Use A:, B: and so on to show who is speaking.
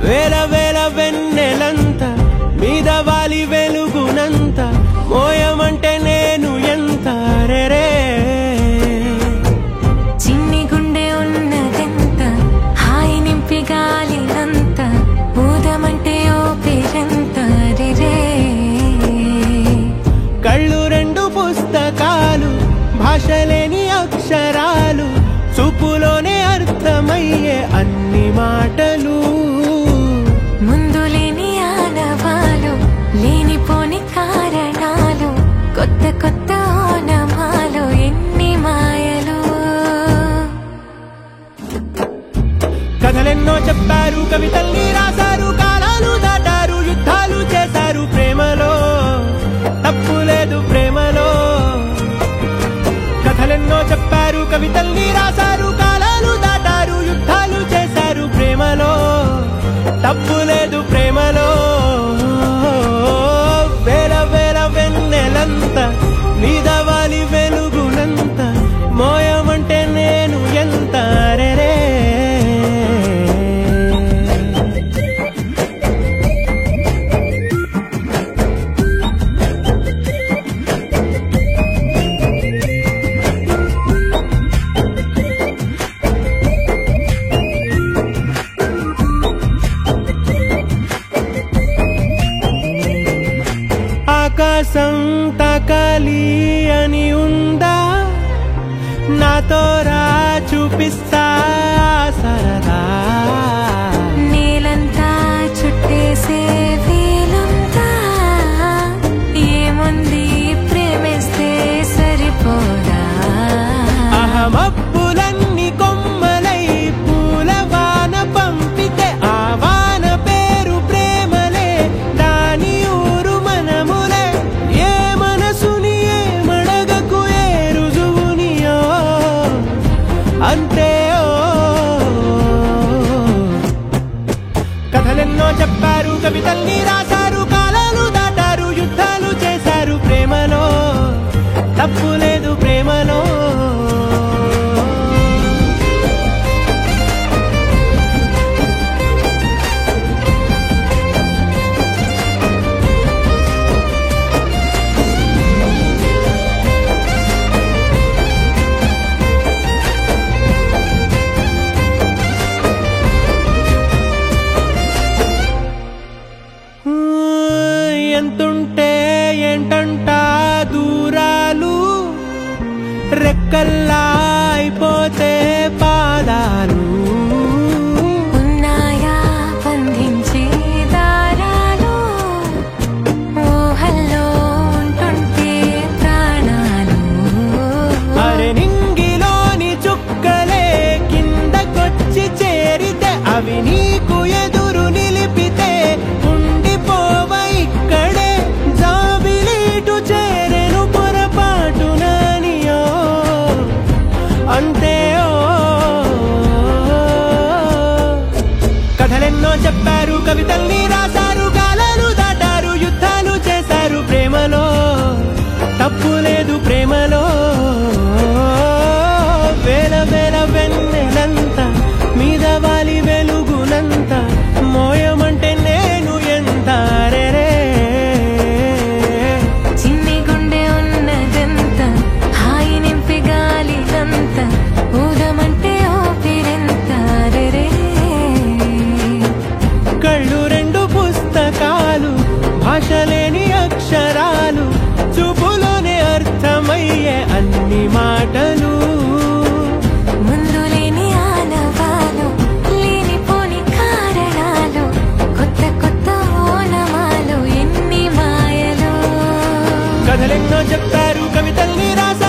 A: వేల వేల వెన్నెలంత మీద వాలి వెలుగునంత మోయమంటే నేను ఎంత రే
B: చిన్ని గుండె ఉన్నదెంత హాయి నింపి గాలినంత ఊదమంటే ఓపిరంత రే
A: కళ్ళు రెండు పుస్తకాలు భాషలేని అక్షరాలు చూపులోనే అర్థమయ్యే అన్ని మాటలు
B: ముందు లేని ఆనవాలు లేనిపోని కారణాలు కొత్త కొత్త ఓనమాలు ఎన్ని మాయలు
A: కథలెన్నో చెప్పారు కవితల్ని రాశారు కాలాలు దాటారు యుద్ధాలు చేశారు ప్రేమలో తప్పు లేదు ప్రేమలో కథలెన్నో చెప్పారు కవితల్ని రాశారు కాలాలు దాటారు యుద్ధాలు చేశారు ప్రేమలో తప్పు లేదు ప్రేమలో వేల వేల వెన్నెలంత మీద వాలి వెలుగునంత మోయమంటే నేను ఎంత రే ఆకాశం తాకాలి అని ఉందా నాతో రా చూపిస్తా సరదా
B: నేలంతా చుట్టేసే వీలుందా ఏముంది ప్రేమిస్తే సరిపోదా
A: అహమప్పులన్నీ కొమ్మలై పూల వాన పంపితే ఆ వాన పేరు ప్రేమలే దాని ఊరు మనములే ఏ మనసుని ఏ మడగకు ఏ రుజువునియో అంతే కథలెన్నో చెప్పారు కవితల్ని రాశారు కాలాలు దాటారు యుద్ధాలు చేశారు ప్రేమలో తప్పు లేదు ప్రేమలో ఎంతుంటే ఏంటంట దూరాలు రెక్కల్లా అయిపోతే పాదాలు
B: ఉన్నాయా బంధించే దారాలు ఊహల్లో ఉంటుంటే ప్రాణాలు
A: అరే నింగిలోని చుక్కలే కిందకొచ్చి చేరితే అవి నీకు ఎదురు నిలిపితే ఉండిపోవ ఇక్కడే జాబిలీటు చేరెను పొరపాటు నానియో అంతే కథలెన్నో చెప్పారు కవితల్ని రాశారు కాలాలు దాటారు యుద్ధాలు చేశారు ప్రేమలో తప్పు లేదు ప్రేమలో వేల వేల వెన్నెలంత మీద వాలి వెలుగునంత మోయమంటే నేను ఎంత రే
B: చిన్ని గుండె ఉన్నదెంత హాయి నింపి గాలినంత ఊదమంటే ఓపిరెంత రే
A: కళ్ళు రెండు పుస్తకాలు భాషలేని అక్షరాలు చూపులోనే అర్థమయ్యే అన్ని మాటలు
B: ముందు లేని ఆనవాలు లేనిపోని కారణాలు కొత్త కొత్త ఓనమాలు ఎన్ని మాయలు
A: కథలెన్నో చెప్పారు కవితల్ని రాశారు